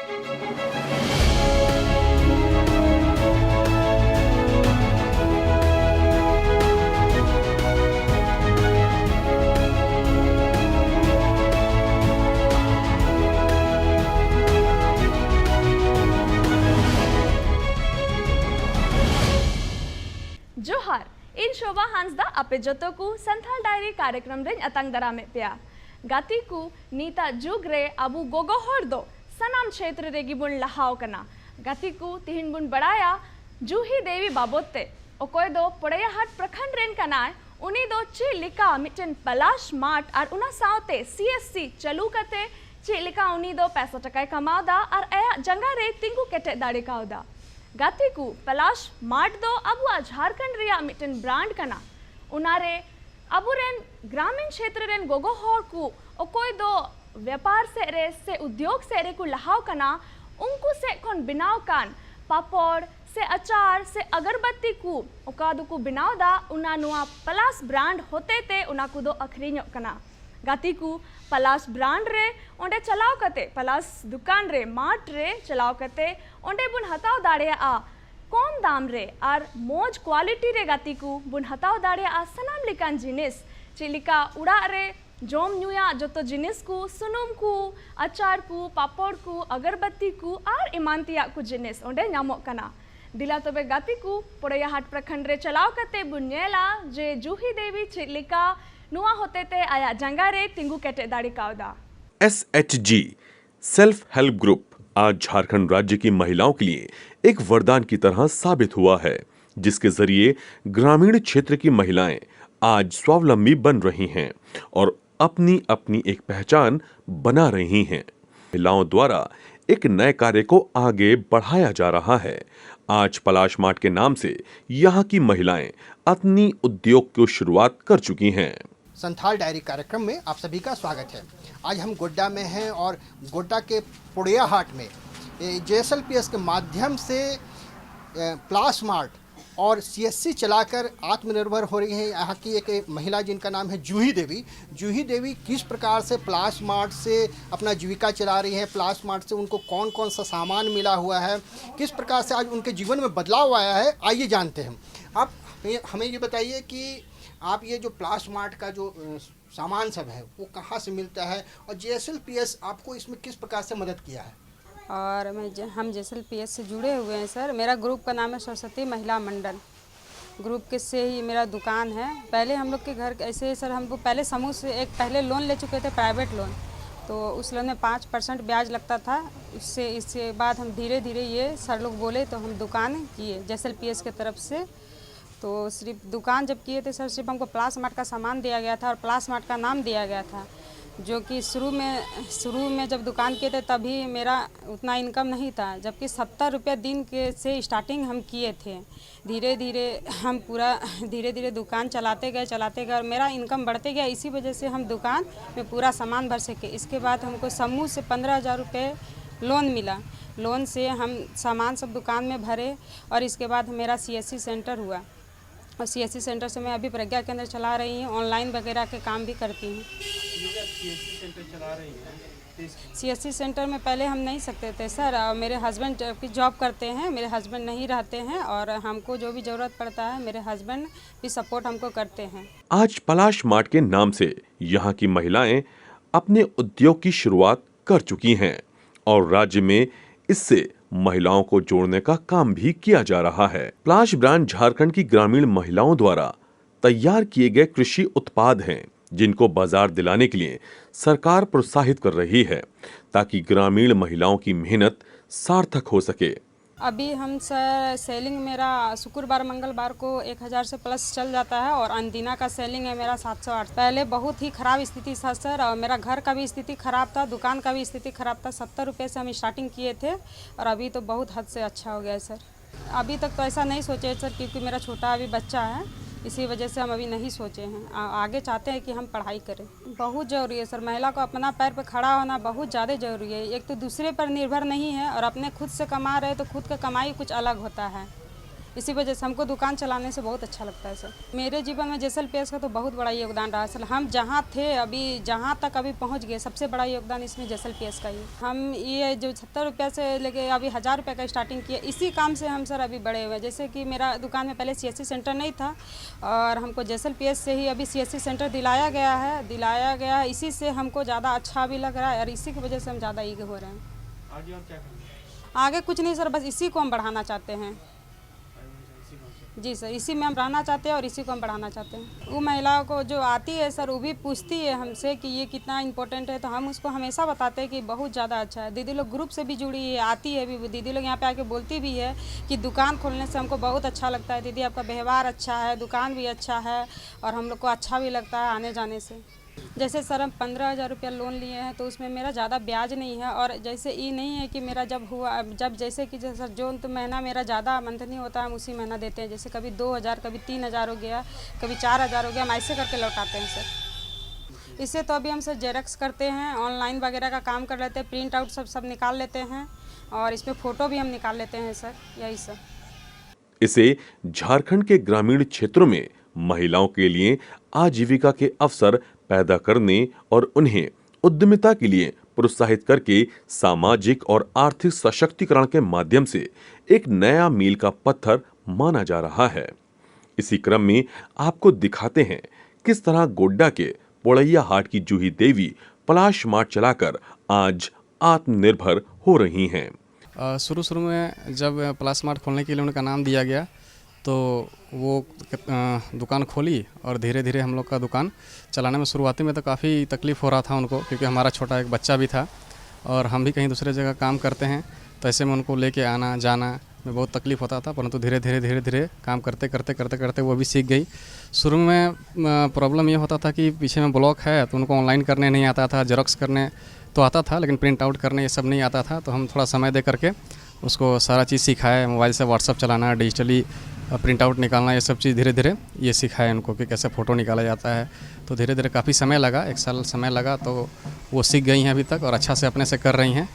जोहार इन शोभा हांसदा अपे जतो को संथाल डायरी कार्यक्रम रे अतंग दरा में पिया गाती को नीता जुग रे अबू गोगो हर दो सनाम क्षेत्र रे गिबुन लहाव कना गाती को तिहिन बुन बड़ाया जूही देवी बाबोते ओकोय दो पड़ैया हाट प्रखंड रेन कनाय उनी दो चे लिका मिटन पलाश मार्ट और उना सावते सीएससी चलू कते चे लिका उनी दो पैसा टकाय कमावदा और आया जंगा रे तिंगू केटे दाड़ी कावदा गाती को पलाश मार्ट दो अबुआ झारखंड रिया मिटन ब्रांड कना उनारे अबू रेन ग्रामीण क्षेत्र रेन गोगो हर को ओकोय दो व्यापार से उद्योग से रे को लहाव कना उनको से खन बिनाव कान पापड़ से अचार से अगरबत्ती को ओकादु को बिनाव दा उना नुआ पलाश ब्रांड होते ते उना को दो अखरीनो कना गाती को पलाश ब्रांड रे ओंडे चलाव कते पलाश दुकान रे मार्ट रे चलाव कते ओंडे बुन हताव दाड़े आ कम दाम रे और मोज क्वालिटी रे गाती को बुन हताव दाड़े आ सनाम लिकान जिनिस चिलिका उड़ा रे जोम न्यूया जो तो जिनिस को सुनुम को अचार को पापड़ को अगरबत्ती को और इमानतिया को जिनिस ओंडे न्यामोग कना दिला तबे गाती को पड़ैया हाट प्रखंड रे चलाव कते बुनेला जे जूही देवी चिलिका नुआ होते ते आया जंगा रे तिंगू केटे दाड़ी कावदा। SHG सेल्फ हेल्प ग्रुप आज झारखंड राज्य की महिलाओं के लिए एक वरदान की तरह साबित हुआ है, जिसके जरिए ग्रामीण क्षेत्र की महिलाएं आज स्वावलंबी बन रही हैं और अपनी अपनी एक पहचान बना रही हैं। महिलाओं द्वारा एक नए कार्य को आगे बढ़ाया जा रहा है। आज पलाश मार्ट के नाम से यहाँ की महिलाएं अपनी उद्योग की शुरुआत कर चुकी हैं। संथाल डायरी कार्यक्रम में आप सभी का स्वागत है। आज हम गोड्डा में हैं और गोड्डा के पड़ैया हाट में JSLPS के माध्यम से पलाश मार्ट और CSC चलाकर आत्मनिर्भर हो रही है यहाँ की एक महिला जिनका नाम है जूही देवी। जूही देवी किस प्रकार से पलाश मार्ट से अपना जीविका चला रही है, पलाश मार्ट से उनको कौन कौन सा सामान मिला हुआ है, किस प्रकार से आज उनके जीवन में बदलाव आया है, आइए जानते हैं। आप हमें ये बताइए कि आप ये जो पलाश मार्ट का जो सामान सब है वो कहाँ से मिलता है और JSLPS आपको इसमें किस प्रकार से मदद किया है? और हम JSLPS से जुड़े हुए हैं सर। मेरा ग्रुप का नाम है सरस्वती महिला मंडल। ग्रुप के से ही मेरा दुकान है। पहले हम लोग के घर ऐसे सर हमको पहले समूह से एक पहले लोन ले चुके थे, प्राइवेट लोन, तो उस लोन में 5% ब्याज लगता था। इससे बाद हम धीरे धीरे ये सर लोग बोले तो हम दुकान किए JSLPS के तरफ से। तो सिर्फ दुकान जब किए थे सर, सिर्फ हमको पलाश मार्ट का सामान दिया गया था और पलाश मार्ट का नाम दिया गया था, जो कि शुरू में जब दुकान किए थे तभी मेरा उतना इनकम नहीं था, जबकि 70 रुपये दिन के से स्टार्टिंग हम किए थे। धीरे धीरे दुकान चलाते गए और मेरा इनकम बढ़ते गया। इसी वजह से हम दुकान में पूरा सामान भर सके। इसके बाद हमको समूह से 15,000 रुपये लोन मिला। लोन से हम सामान सब दुकान में भरे और इसके बाद मेरा CSC सेंटर हुआ और CSC सेंटर से मैं अभी प्रज्ञा केंद्र चला रही हूँ, ऑनलाइन वगैरह के काम भी करती हूँ। CSC सेंटर में पहले हम नहीं सकते थे सर, मेरे हस्बैंड की जॉब करते हैं, मेरे हस्बैंड नहीं रहते हैं और हमको जो भी ज़रूरत पड़ता है मेरे हस्बैंड भी सपोर्ट हमको करते हैं। आज पलाश मार्ट के नाम से यहाँ की महिलाएं अपने उद्योग की शुरुआत कर चुकी हैं और राज्य में इससे महिलाओं को जोड़ने का काम भी किया जा रहा है। पलाश ब्रांड झारखंड की ग्रामीण महिलाओं द्वारा तैयार किए गए कृषि उत्पाद हैं, जिनको बाजार दिलाने के लिए सरकार प्रोत्साहित कर रही है ताकि ग्रामीण महिलाओं की मेहनत सार्थक हो सके। अभी हम सर सेलिंग मेरा शुक्रवार मंगलवार को 1000 से प्लस चल जाता है और अनदिना का सेलिंग है मेरा 708। पहले बहुत ही ख़राब स्थिति था सर और मेरा घर का भी स्थिति ख़राब था, दुकान का भी स्थिति ख़राब था। 70 रुपये से हम स्टार्टिंग किए थे और अभी तो बहुत हद से अच्छा हो गया है सर। अभी तक तो ऐसा नहीं सोचे सर, क्योंकि मेरा छोटा अभी बच्चा है, इसी वजह से हम अभी नहीं सोचे हैं। आगे चाहते हैं कि हम पढ़ाई करें। बहुत ज़रूरी है सर, महिला को अपना पैर पर खड़ा होना बहुत ज़्यादा ज़रूरी है। एक तो दूसरे पर निर्भर नहीं है और अपने खुद से कमा रहे तो खुद का कमाई कुछ अलग होता है। इसी वजह से हमको दुकान चलाने से बहुत अच्छा लगता है सर। मेरे जीवन में JSLPS का तो बहुत बड़ा योगदान रहा है सर। हम जहाँ थे अभी जहाँ तक अभी पहुँच गए, सबसे बड़ा योगदान इसमें JSLPS का ही। हम ये जो 70 रुपये से लेके अभी 1000 रुपये का स्टार्टिंग किया, इसी काम से हम सर अभी बड़े हुए। जैसे कि मेरा दुकान में पहले CSC सेंटर नहीं था और हमको JSLPS से ही अभी CSC सेंटर दिलाया गया है। इसी से हमको ज़्यादा अच्छा भी लग रहा है और इसी की वजह से हम ज़्यादा ईग हो रहे हैं। आगे और क्या करेंगे? आगे कुछ नहीं सर, बस इसी को हम बढ़ाना चाहते हैं। जी सर, इसी में हम रहना चाहते हैं और इसी को हम बढ़ाना चाहते हैं। वो महिलाओं को जो आती है सर, वो भी पूछती है हमसे कि ये कितना इम्पोर्टेंट है, तो हम उसको हमेशा बताते हैं कि बहुत ज़्यादा अच्छा है। दीदी लोग ग्रुप से भी जुड़ी है, आती है भी, दीदी लोग यहाँ पे आके बोलती भी है कि दुकान खोलने से हमको बहुत अच्छा लगता है। दीदी आपका व्यवहार अच्छा है, दुकान भी अच्छा है और हम लोग को अच्छा भी लगता है आने जाने से। जैसे सर हम 15,000 रुपया लोन लिए हैं तो उसमें मेरा ज़्यादा ब्याज नहीं है और जैसे ये नहीं है कि मेरा जब जैसे कि जैसे जो तो महीना मेरा ज़्यादा मंथली होता है हम उसी महीना देते हैं। जैसे कभी 2,000, कभी 3,000 हो गया, कभी 4,000 हो गया, हम ऐसे करके लौटाते हैं सर। इससे तो अभी हम सर जेरॉक्स करते हैं, ऑनलाइन वगैरह का काम कर लेते हैं, प्रिंट आउट सब निकाल लेते हैं और इसमें फ़ोटो भी हम निकाल लेते हैं सर, यही सर। इसे झारखंड के ग्रामीण क्षेत्रों में महिलाओं के लिए आजीविका के अवसर पैदा करने और उन्हें उद्यमिता के लिए प्रोत्साहित करके सामाजिक और आर्थिक सशक्तिकरण के माध्यम से एक नया मील का पत्थर माना जा रहा है। इसी क्रम में आपको दिखाते हैं किस तरह गोड्डा के पोड़ैया हाट की जूही देवी पलाश मार्ट चलाकर आज आत्मनिर्भर हो रही हैं। शुरू में जब प्लास मार्ट खोलने के लिए उनका नाम दिया गया तो वो दुकान खोली और धीरे धीरे हम लोग का दुकान चलाने में शुरुआती में तो काफ़ी तकलीफ़ हो रहा था उनको, क्योंकि हमारा छोटा एक बच्चा भी था और हम भी कहीं दूसरे जगह काम करते हैं, तो ऐसे में उनको लेके आना जाना में बहुत तकलीफ़ होता था। परंतु धीरे धीरे काम करते वो भी सीख गई। शुरू में प्रॉब्लम ये होता था कि पीछे में ब्लॉक है तो उनको ऑनलाइन करने नहीं आता था, जेरॉक्स करने तो आता था लेकिन प्रिंट आउट करने ये सब नहीं आता था। तो हम थोड़ा समय दे करके उसको सारा चीज़ सिखाए, मोबाइल से व्हाट्सअप चलाना, डिजिटली प्रिंट आउट निकालना, ये सब चीज़ धीरे धीरे ये सिखाए उनको कि कैसे फ़ोटो निकाला जाता है। तो धीरे धीरे काफ़ी समय लगा, 1 साल समय लगा, तो वो सीख गई हैं अभी तक और अच्छा से अपने से कर रही हैं।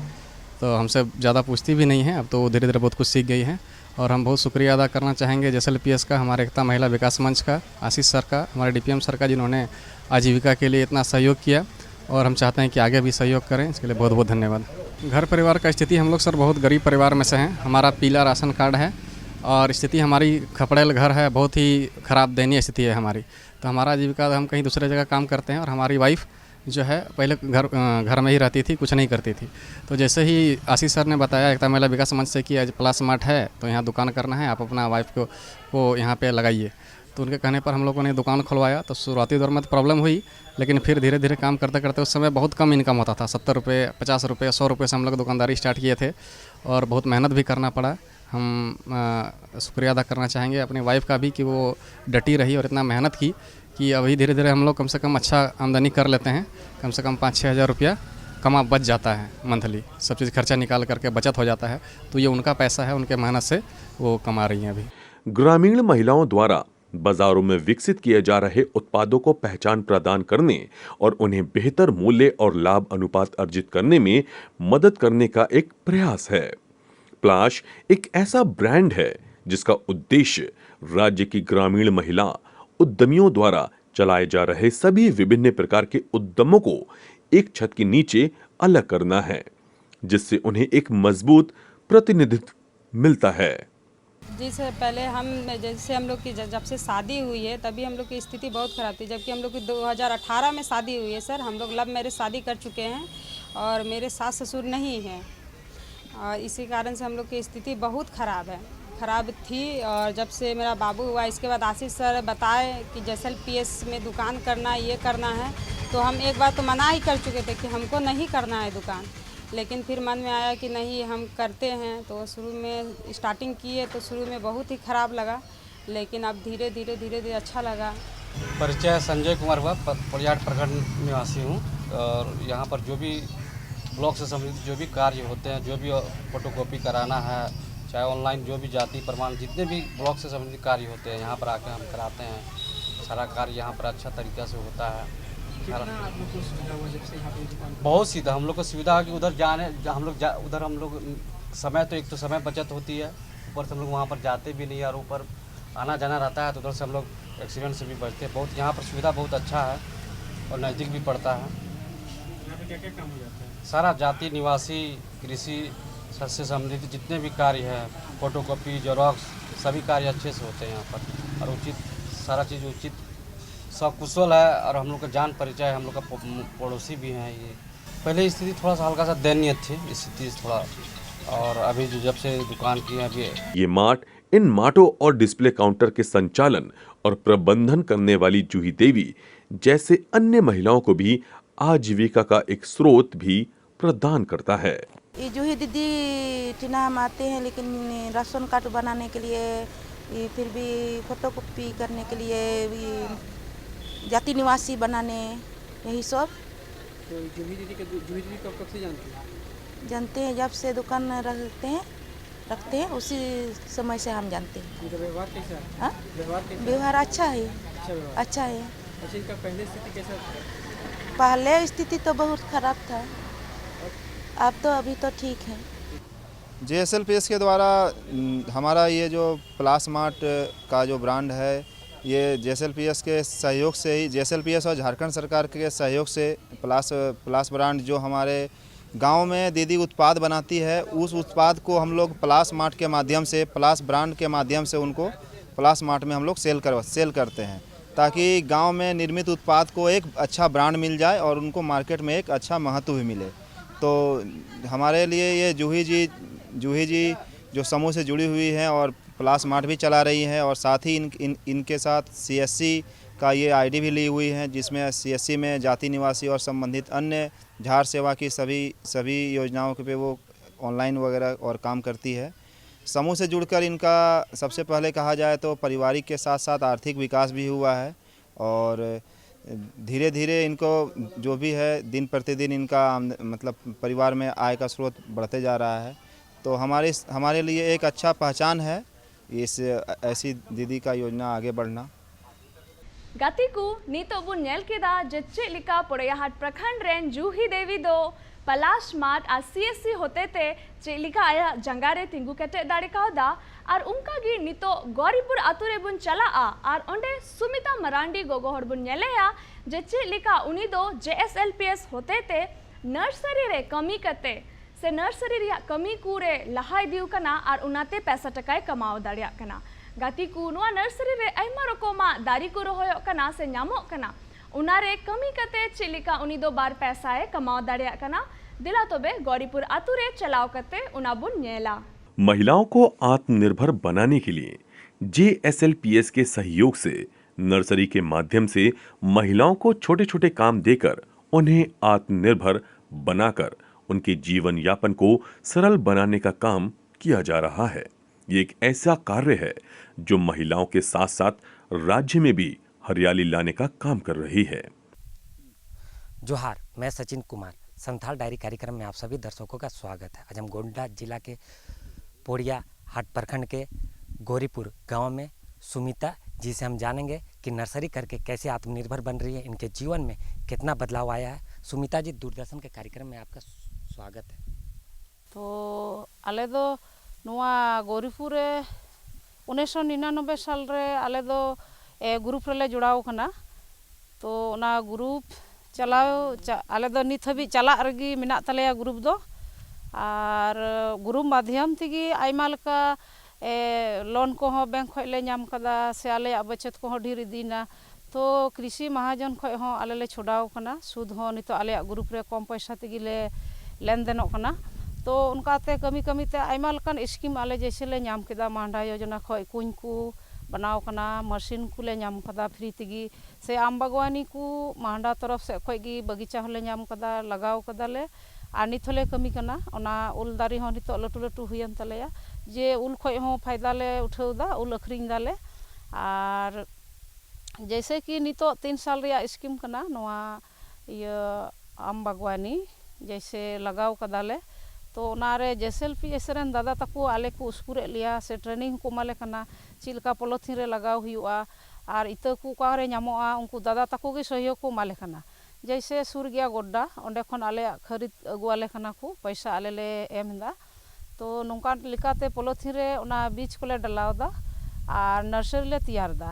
तो हमसे ज़्यादा पूछती भी नहीं है, अब तो वो धीरे धीरे बहुत कुछ सीख गई हैं। और हम बहुत शुक्रिया अदा करना चाहेंगे JSLPS का, हमारे एकता महिला विकास मंच का, आशीष सर का, हमारे DPM सर का, जिन्होंने आजीविका के लिए इतना सहयोग किया और हम चाहते हैं कि आगे भी सहयोग करें। इसके लिए बहुत बहुत धन्यवाद। घर परिवार का स्थिति हम लोग सर बहुत गरीब परिवार में से हैं। हमारा पीला राशन कार्ड है और स्थिति हमारी खपड़ेल घर है, बहुत ही ख़राब दयनीय स्थिति है हमारी। तो हमारा आजीविका हम कहीं दूसरे जगह काम करते हैं और हमारी वाइफ जो है पहले घर में ही रहती थी, कुछ नहीं करती थी। तो जैसे ही आशीष सर ने बताया एकता महिला विकास मंच से कि आज प्लास मार्ट है तो यहाँ दुकान करना है, आप अपना वाइफ को यहाँ पे लगाइए, तो उनके कहने पर हम लोगों ने दुकान खुलवाया। तो शुरुआती दौर में तो प्रॉब्लम हुई, लेकिन फिर धीरे धीरे काम करते करते उस समय बहुत कम इनकम होता था, 70 रुपये, 50 रुपये, 100 रुपये से हम लोग दुकानदारी स्टार्ट किए थे और बहुत मेहनत भी करना पड़ा। हम शुक्रिया अदा करना चाहेंगे अपनी वाइफ का भी कि वो डटी रही और इतना मेहनत की कि अभी धीरे धीरे हम लोग कम से कम अच्छा आमदनी कर लेते हैं। कम से कम 5-6 हज़ार रुपया बच जाता है मंथली, सब चीज़ खर्चा निकाल करके बचत हो जाता है। तो ये उनका पैसा है, उनके मेहनत से वो कमा रही हैं अभी। ग्रामीण महिलाओं द्वारा बाजारों में विकसित किए जा रहे उत्पादों को पहचान प्रदान करने और उन्हें बेहतर मूल्य और लाभ अनुपात अर्जित करने में मदद करने का एक प्रयास है। प्लाश एक ऐसा ब्रांड है जिसका उद्देश्य राज्य की ग्रामीण महिला उद्यमियों द्वारा चलाए जा रहे सभी विभिन्न प्रकार के उद्यमों को एक छत के नीचे अलग करना है, जिससे उन्हें एक मजबूत प्रतिनिधित्व मिलता है। जी सर, पहले हम लोग की जब से शादी हुई है तभी हम लोग की स्थिति बहुत ख़राब थी, जबकि हम लोग की 2018 में शादी हुई है सर। हम लोग लव मैरिज शादी कर चुके हैं और मेरे सास ससुर नहीं हैं और इसी कारण से हम लोग की स्थिति बहुत ख़राब थी। और जब से मेरा बाबू हुआ इसके बाद आशीष सर बताए कि JSLPS में दुकान करना है, ये करना है, तो हम एक बार तो मना ही कर चुके थे कि हमको नहीं करना है दुकान, लेकिन फिर मन में आया कि नहीं हम करते हैं। तो शुरू में स्टार्टिंग किए तो शुरू में बहुत ही ख़राब लगा, लेकिन अब धीरे धीरे अच्छा लगा। परिचय संजय कुमार हुआ, पोड़ैया प्रखंड निवासी हूँ और यहाँ पर जो भी ब्लॉक से संबंधित जो भी कार्य होते हैं, जो भी फोटोकॉपी कराना है, चाहे ऑनलाइन जो भी जाति प्रमाण जितने भी ब्लॉक से संबंधित कार्य होते हैं यहाँ पर आकर हम कराते हैं। सारा कार्य यहाँ पर अच्छा तरीक़ा से होता है। बहुत सीधा हम लोग को सुविधा है कि उधर जाने हम लोग उधर हम लोग समय तो एक तो समय बचत होती है ऊपर से हम लोग वहाँ पर जाते भी नहीं और ऊपर आना जाना रहता है तो उधर से हम लोग एक्सीडेंट से भी बचते हैं। बहुत यहाँ पर सुविधा बहुत अच्छा है और नज़दीक भी पड़ता है। यहाँ पे क्या क्या काम हो जाता है? सारा जाति निवासी कृषि से संबंधित जितने भी कार्य हैं, फोटोकॉपी जेरोक्स सभी कार्य अच्छे से होते हैं यहाँ पर और उचित सारा चीज़ उचित सकुशल है। और हम लोग का जान परिचय है, हम लोग का पड़ोसी भी हैं। ये पहले स्थिति थोड़ा सा हल्का सा दयनीय थी स्थिति थोड़ा, और अभी जो जब से दुकान की है अभी ये मार्ट इन मार्टों और डिस्प्ले काउंटर के संचालन और प्रबंधन करने वाली जूही देवी जैसे अन्य महिलाओं को भी आजीविका का एक स्रोत भी प्रदान करता है। ये जूही दीदी टीना हम आते हैं, लेकिन राशन कार्ड बनाने के लिए, ये फिर भी फोटोकॉपी करने के लिए, ये जाति निवासी बनाने, यही सब। तो जूही दीदी कब से जानते हैं जब से दुकान रखते हैं उसी समय से हम जानते हैं। इनका व्यवहार कैसा है? हाँ? व्यवहार अच्छा है। अच्छा है। अच्छा, इनका पहले स्थिति कैसा था? पहले स्थिति तो बहुत खराब था, अब तो अभी तो ठीक है। JSLPS के द्वारा हमारा ये जो प्लास मार्ट का जो ब्रांड है, ये JSLPS के सहयोग से ही, JSLPS और झारखंड सरकार के सहयोग से प्लास ब्रांड जो हमारे गांव में दीदी उत्पाद बनाती है, उस उत्पाद को हम लोग प्लास मार्ट के माध्यम से, प्लास ब्रांड के माध्यम से उनको प्लास मार्ट में हम लोग सेल करते हैं, ताकि गांव में निर्मित उत्पाद को एक अच्छा ब्रांड मिल जाए और उनको मार्केट में एक अच्छा महत्व भी मिले। तो हमारे लिए ये जूही जी जो समूह से जुड़ी हुई हैं और प्लास मार्ट भी चला रही हैं, और साथ ही इनके साथ CSC का ये ID भी ली हुई है, जिसमें CSC में जाति निवासी और संबंधित अन्य झार सेवा की सभी योजनाओं पे वो ऑनलाइन वगैरह और काम करती है। समूह से जुड़कर इनका सबसे पहले कहा जाए तो पारिवारिक के साथ साथ आर्थिक विकास भी हुआ है, और धीरे धीरे इनको जो भी है दिन प्रतिदिन इनका मतलब परिवार में आय का स्रोत बढ़ते जा रहा है। तो हमारे लिए एक अच्छा पहचान है इस ऐसी दीदी का योजना आगे बढ़ना। गाती को नीतो बुन नेल केदा जे चेलिका पोड़ैयाहाट प्रखंड रेन जूही देवी दो पलाश मार्ट आ CSC होते ते चेलिका आया जंगारे तिंगु केटे दाड़े कावदा और उनका गी नीतो गौरीपुर आतुरे बुन चला और ओंडे सुमिता मरांडी गोगो हड़ बुन नेलेया जे चेलिका उनी दो JSLPS होते ते नर्सरी रे कमी कते से नर्सरी रिया कमी को रे लहाई दिउ कना और उनाते पैसा टकाय कमाओ दाड़िया कना। गाती को नुआ नर्सरी रे आइमा रकोमा दारी को रोहयो कना से न्यामो कना, उनारे कमी कते चिलिका उनी दो बार पैसाए कमाओ दाड़िया कना। दिला तोबे गौरीपुर आतुरे चलाओ कते उनाबुन नेला। महिलाओं को आत्मनिर्भर बनाने के लिए JSLPS के सहयोग से नर्सरी के माध्यम से महिलाओं को छोटे छोटे काम देकर उन्हें आत्मनिर्भर बनाकर उनके जीवन यापन को सरल बनाने का काम किया जा रहा है। ये एक ऐसा कार्य है जो महिलाओं के साथ साथ राज्य में भी हरियाली लाने का काम कर रही है। जोहार, मैं सचिन कुमार। संथाल डायरी कार्यक्रम में आप सभी दर्शकों का स्वागत है। आज हम गोंडा जिला के पोड़ैयाहाट प्रखंड के गौरीपुर गांव में सुमिता जी से हम जानेंगे कि नर्सरी करके कैसे आत्मनिर्भर बन रही है, इनके जीवन में कितना बदलाव आया है। सुमिता जी, दूरदर्शन के कार्यक्रम में आपका स्वागत है। तो आले दो नुआ गौरीपुर 1999 साल रे आले दो ग्रुप रे जुड़ाव कना। तो ना ग्रुप चलाओ आले दो नित हबी चला रगी मेना तलेया ग्रुप दो, और ग्रुप माध्यम तेगी आइमा लका लोन को हो बैंक खय ले नाम कदा से आले बचत को हो ढेर इदीना। तो कृषि महाजन खय हो आले ले छोड़ाव कना, सूद हो नित आले ग्रुप रे कम पैसा तेगी ले लेन देनों कना। तो उनकाते कमी कमी ते आइमा लकान स्कीम आले जैसे ले नाम केदा मांडा योजना खय कुंज को बनाव कना, मशीन को ले नाम कदा फ्री तेगी से आम बागवानी को मांडा तरफ से खय गी बगीचा होले नाम कदा लगाव कदा ले। और नित होले कमी कना ओना उल दारी हो नित लटू लटू हुयन तलेया जे उल खय हो फायदा ले उठावदा उल अखरिंग दाले। और जैसे कि नितो 3 साल रिया स्कीम कना नोआ ये आम बागवानी जैसे लगाव कदाले। तो उनारे JSLPS रेन दादा तको आले को उसकुरे लिया से ट्रेनिंग को माले कना चिलका पॉलिथीन रे लगाव हुआ और इता को कारे नामोआ उनको दादा तको के सहयोग को माले कना। जैसे सुर गया गोड्डा ओंडे खन आले खरीद अगुआले कना को पैसा आले ले एमदा। तो नोंका लेकाते पॉलिथीन रे ओना बीज कोले डलावदा और नर्सरी ले तैयारदा।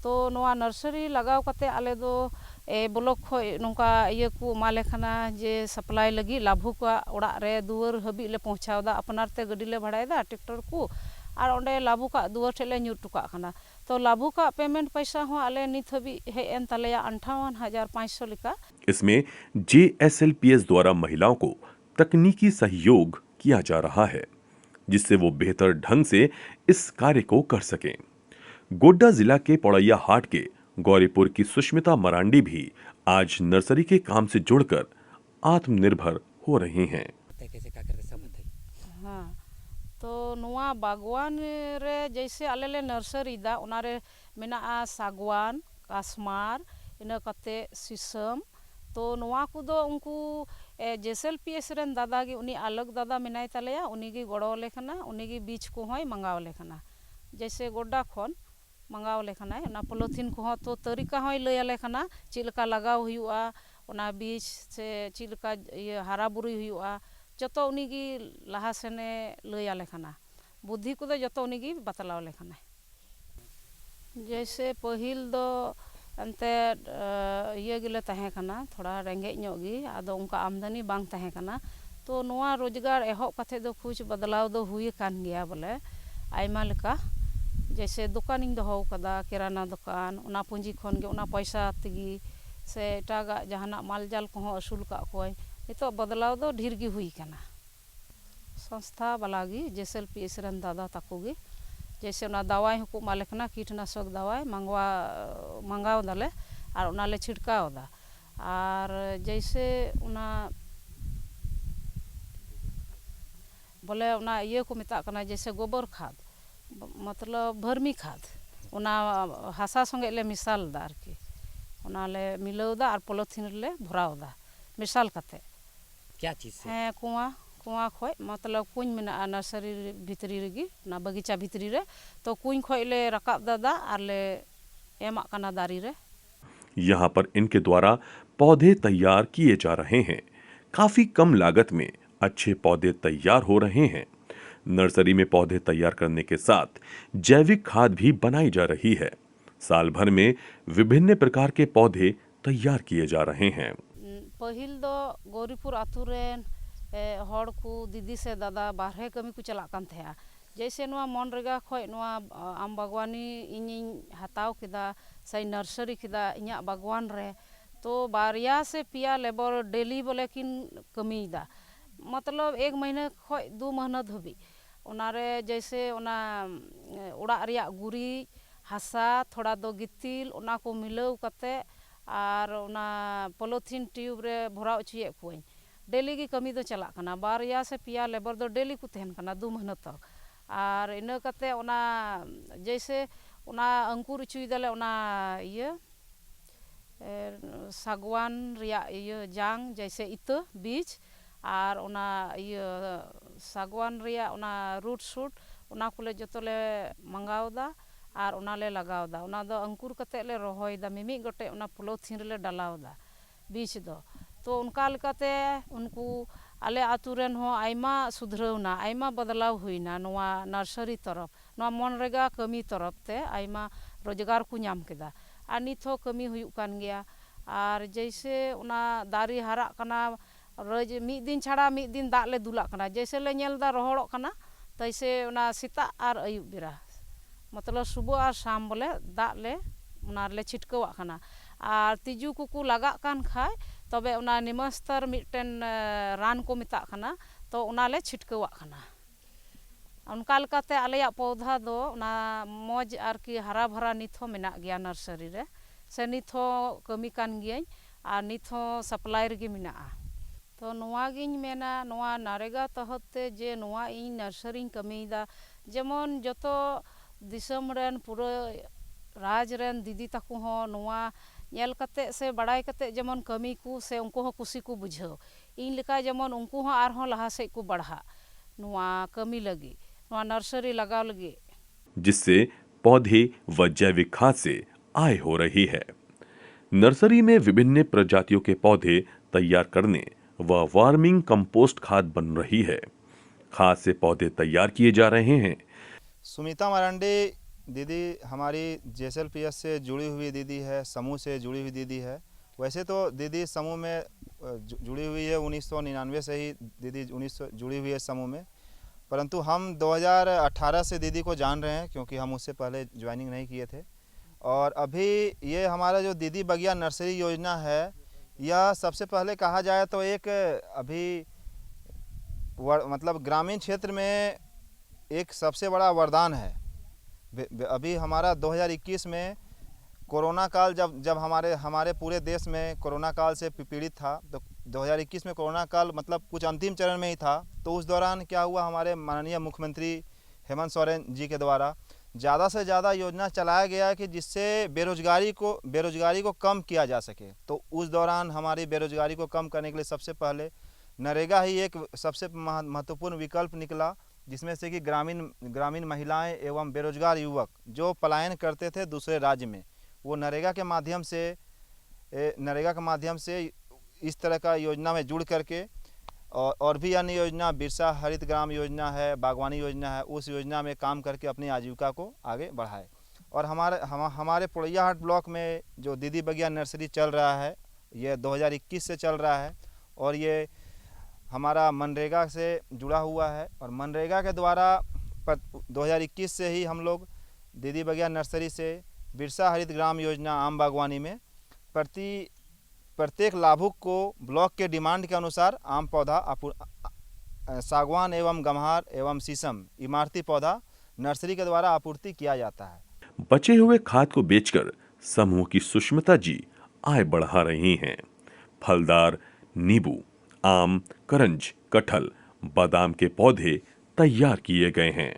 तो नोआ नर्सरी लगाव कते आले दो ब्लॉक खय नोंका इया को माले खाना जे सप्लाई लगी लाभु का ओड़ा रे दुआर हबी ले पहुंचावदा अपनार ते गाड़ी ले भाड़ायदा ट्रैक्टर को और ओंडे लाभु का दुआर ठेले ᱧᱩᱨ टुका खाना। तो लाभु का पेमेंट पैसा हो आले नित हबी हे एन तलेया 58,500 लिका। इसमें JSLPS द्वारा महिलाओं को तकनीकी सहयोग किया जा रहा है जिससे वो बेहतर ढंग से इस कार्य को कर सकें। गोड्डा जिला के पौड़ैया हाट के गौरीपुर की सुष्मिता मरांडी भी आज नर्सरी के काम से जुड़कर आत्मनिर्भर हो रही हैं। हाँ, तो नुआ बागवान रे जैसे आले ले नर्सरी दा उनारे मेना सागवान कास्मार इना कते सीसम। तो नुआ को दो उनको JSLPS रेन दादा गी उनी अलग दादा मेनाय तलेया उनी गी गड़ो लेखना उनी गी बीज को होय मंगाव लेखना। जैसे गोड्डा खन मंगाव लेखना ना पॉलिथीन को तो तरीका होय लय लेखना चिलका लगाव हुआ ओना बीज से चिलका ये हारा बुरी हुआ जतो उनी गी लहा सेने लय लेखना बुद्धि को जतो उनी गी बतलाव लेखना। जैसे पहिल दो अंते ये गिले तहे कना थोड़ा रेंगे ᱧᱚᱜ गी आदो उनका आमदनी बांग तहे कना। तो नोआ रोजगार एहब कथे दो कुछ बदलाव दो हुई कान गया बोले आयमा लेका। जैसे दुकानिंग दो कदा किराना दुकान उना पूंजी खन गे उना पैसा तगी से एटागा जहाना मालजाल को असूल का कोई नितो बदलाव दो ढेर गी हुई कना। संस्था वाला गी JSLPS रन दादा ताकोगी जैसे उना दवाई हुकु मालेकना कीटनाशक दवाई मंगाव दाले और उनाले छिड़काव दा। और जैसे उना बोले उना ये को मिता कना जैसे गोबर खाद मतलब भर्मी खाद उना हासा संगे ले मिसाल दा आरकी उनाले मिलाव दा और पॉलिथीन ले भराव दा मिसाल कते। क्या चीज से? हैं कुआं खोय मतलब कुñ मेना नर्सरी भितरी रेगी ना बगीचा भितरी रे तो कुñ खोय ले रकाब दादा और ले एमा कना दारी रे। यहाँ पर इनके द्वारा पौधे तैयार किए जा रहे हैं। काफी कम लागत में अच्छे पौधे तैयार हो रहे हैं। नर्सरी में पौधे तैयार करने के साथ जैविक खाद भी बनाई जा रही है। साल भर में विभिन्न प्रकार के पौधे तैयार किए जा रहे हैं। पहिल दो गौरीपुर आतु रेन हड़ को दीदी से दादा बारहे कमी को चला कान थे। जैसे नुआ मनरेगा खोय नुआ आम बागवानी इनिंग हताव किदा सही नर्सरी किदा इन्या बागवान रे तो बारिया से पिया लेबर डेली बोले किन कमी दा मतलब एक महीने खोय 2 महीना धोबी उनारे जैसे उना उड़ा रिया गुरी हासा थोड़ा दो गितिल उना को मिलाव कते और उना पॉलिथीन ट्यूब रे भराव चिए कोई डेली की कमी दो चला कना बारिया से पिया लेबर दो डेली को तहन कना 2 महीना तक। और इना कते उना जैसे उना अंकुर चुई दले उना ये सागवान रिया ये जांग जैसे इत बीज और उना ये सागवान रिया उना रूट शूट उना कोले जतोले मंगावदा और उना ले लगावदा उना दो अंकुर कते ले रोहयदा मिमी गोटे उना पॉलिथीन ले डालावदा बीज दो। तो उनका लेकाते उनको आले आतु रेन हो आयमा सुधरवना आयमा बदलाव हुईना नोआ नर्सरी तरफ नोआ मनरेगा कमी तरफ ते आयमा रोजगार को नाम केदा और नित हो कमी हुयुक कान गया। और जैसे उना दारी हारा कना रोज मिद दिन छाड़ा मिद दिन दाग ले दुला कना जैसे ले नेलदा रोहड़ो कना तैसे उना सीता और अयुब बेरा मतलब सुबह और शाम बोले दाग ले उना ले छिटकावा कना। और तिजू को लगा कान खाय तबे उना निमस्तर मिटन रान को मिता कना तो उना ले छिटकावा कना। उनका लेकाते आलेया पौधा दो उना मौज आरकी हरा भरा नित हो मेना गया नर्सरी रे से नित हो कमी कान गियाኝ और नित हो सप्लाई रेगी मेना। तो नोआ गिኝ मेना नोआ नारेगा तहते जे नोआ इन नर्सरी कमीदा जेमन जतो दिसम रेन पूरा राज रेन दीदी ताकू हो नोआ नेल कते से बड़ाई कते जेमन कमी को से उनको हो खुशी को बुझाव इन लेका जेमन उनको हो आर हो लहा से को बढ़ा नोआ कमी लगी नोआ नर्सरी लगाव लगी जिससे पौधे व जैविक खाद से आय हो रही है। नर्सरी में विभिन्न प्रजातियों के पौधे तैयार करने व वार्मिंग कंपोस्ट खाद बन रही है। खाद से पौधे तैयार किए जा रहे हैं। सुमिता मरांडी दीदी हमारी JSLPS से जुड़ी हुई दीदी है, समूह से जुड़ी हुई दीदी है। वैसे तो दीदी समूह में जुड़ी हुई है 1999 से ही दीदी जुड़ी हुई है समूह में, परंतु हम 2018 से दीदी को जान रहे हैं क्योंकि हम उससे पहले ज्वाइनिंग नहीं किए थे। और अभी ये हमारा जो दीदी बगिया नर्सरी योजना है, यह सबसे पहले कहा जाए तो एक अभी मतलब ग्रामीण क्षेत्र में एक सबसे बड़ा वरदान है। अभी हमारा 2021 में कोरोना काल जब हमारे पूरे देश में कोरोना काल से पीड़ित था, तो 2021 में कोरोना काल मतलब कुछ अंतिम चरण में ही था। तो उस दौरान क्या हुआ, हमारे माननीय मुख्यमंत्री हेमंत सोरेन जी के द्वारा ज़्यादा से ज़्यादा योजना चलाया गया कि जिससे बेरोजगारी को कम किया जा सके। तो उस दौरान हमारी बेरोजगारी को कम करने के लिए सबसे पहले नरेगा ही एक सबसे महत्वपूर्ण विकल्प निकला, जिसमें से कि ग्रामीण महिलाएं एवं बेरोजगार युवक जो पलायन करते थे दूसरे राज्य में, वो नरेगा के माध्यम से इस तरह का योजना में जुड़ करके और भी अन्य योजना, बिरसा हरित ग्राम योजना है, बागवानी योजना है, उस योजना में काम करके अपनी आजीविका को आगे बढ़ाए। और हमारे पोड़ैयाहाट ब्लॉक में जो दीदी बगिया नर्सरी चल रहा है, ये 2021 से चल रहा है और ये हमारा मनरेगा से जुड़ा हुआ है। और मनरेगा के द्वारा 2021 से ही हम लोग दीदी बगिया नर्सरी से बिरसा हरित ग्राम योजना आम बागवानी में प्रत्येक लाभुक को ब्लॉक के डिमांड के अनुसार आम पौधा, सागवान एवं गम्हार एवं शीशम इमारती पौधा नर्सरी के द्वारा आपूर्ति किया जाता है। बचे हुए खाद को बेचकर समूह की सुष्मिता जी आय बढ़ा रही हैं। फलदार नींबू, आम, करंज, कटहल, बादाम के पौधे तैयार किए गए हैं।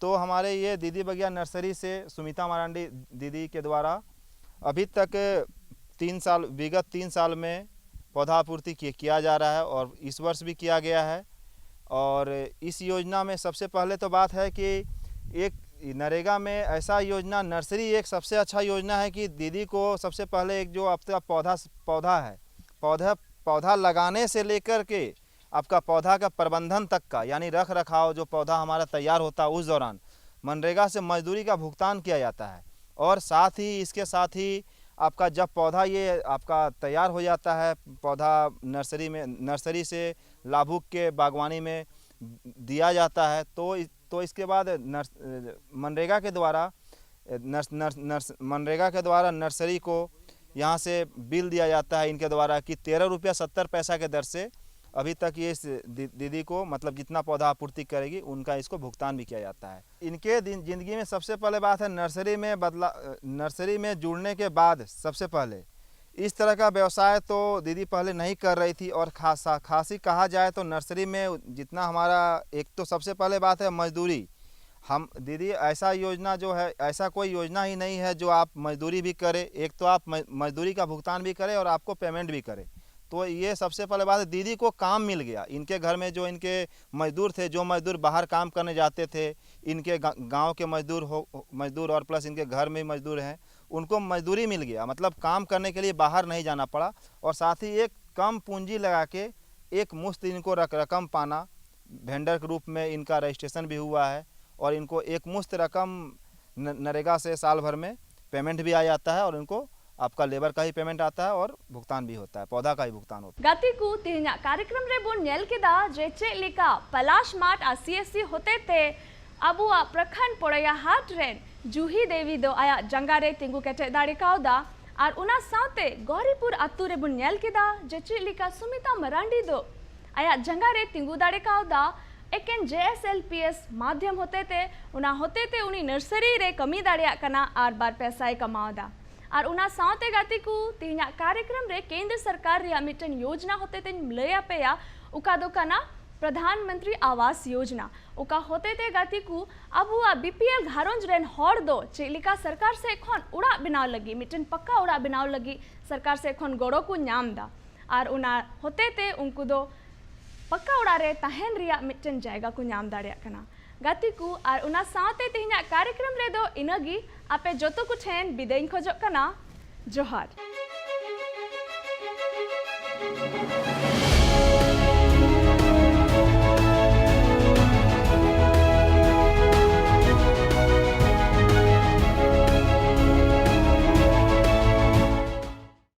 तो हमारे ये दीदी बगिया नर्सरी से सुमिता मरांडी दीदी के द्वारा अभी तक विगत 3 साल में पौधा आपूर्ति किया जा रहा है और इस वर्ष भी किया गया है। और इस योजना में सबसे पहले तो बात है कि एक नरेगा में ऐसा योजना, नर्सरी एक सबसे अच्छा योजना है कि दीदी को सबसे पहले एक जो आपका पौधा है, पौधा लगाने से लेकर के आपका पौधा का प्रबंधन तक का, यानी रख रखाव, जो पौधा हमारा तैयार होता है उस दौरान मनरेगा से मजदूरी का भुगतान किया जाता है। और इसके साथ ही आपका जब पौधा ये आपका तैयार हो जाता है, पौधा नर्सरी से लाभुक के बागवानी में दिया जाता है, तो इसके बाद मनरेगा के द्वारा नर्सरी को यहाँ से बिल दिया जाता है इनके द्वारा कि 13 रुपया 70 पैसा के दर से अभी तक ये दीदी को मतलब जितना पौधा आपूर्ति करेगी उनका इसको भुगतान भी किया जाता है। इनके ज़िंदगी में सबसे पहले बात है नर्सरी में जुड़ने के बाद सबसे पहले इस तरह का व्यवसाय तो दीदी पहले नहीं कर रही थी। और खासी कहा जाए तो नर्सरी में जितना हमारा, एक तो सबसे पहले बात है मजदूरी। हम दीदी ऐसा योजना जो है, ऐसा कोई योजना ही नहीं है जो आप मजदूरी भी करें, एक तो आप मजदूरी का भुगतान भी करें और आपको पेमेंट भी करें। तो ये सबसे पहले बात है, दीदी को काम मिल गया। इनके घर में जो इनके मजदूर थे, जो मजदूर बाहर काम करने जाते थे, इनके गांव के मजदूर और प्लस इनके घर में मजदूर हैं, उनको मजदूरी मिल गया, मतलब काम करने के लिए बाहर नहीं जाना पड़ा। और साथ ही एक कम पूंजी लगा के एक मुश्त इनको रकम पाना, वेंडर के रूप में इनका रजिस्ट्रेशन भी हुआ है और इनको एक मुश्त रकम नरेगा से साल भर में पेमेंट भी आ जाता है और इनको आपका लेबर का ही पेमेंट आता है और भुगतान भी होता है, पौधा का ही भुगतान होता है। गति को तेहना कार्यक्रम रे बोन नेल केदा जे चेलिका पलाश मार्ट आ CSC होते ते अबुआ प्रखंड पोड़ैयाहाट रेन जूही देवी दो आया जंगारे तिंगु केटे दाड़ी कावदा और उना साथे गौरीपुर अत्तू रे बोन नेल केदा जे चेलिका सुमिता मरांडी दो आया जंगारे तिंगु दाड़ी कावदा एकेन JSLPS माध्यम होते ते उनी नर्सरी रे कमी दाड़िया कना आर बार पैसा कमावदा। और उना साथे गति को तेहना कार्यक्रम रे केंद्र सरकार रे मिटन योजना होते ते लया पेया उका दो कना प्रधानमंत्री आवास योजना उका होते ते गति को अबुआ BPL घारोंज रेन हर दो चेलिका सरकार से एखन उड़ा बनाव लगी, मिटन पक्का उड़ा बनाव लगी सरकार से एखन गोड़ो को नाम दा। और उना होते ते उनको दो पक्का उड़ा रे तहन रिया मिटन जायगा को नाम दाड़िया कना गति को। और उना साथे तेहना कार्यक्रम रे दो इनगी आपे जोतो को ठेन बिदाई खोजो कना। जोहार।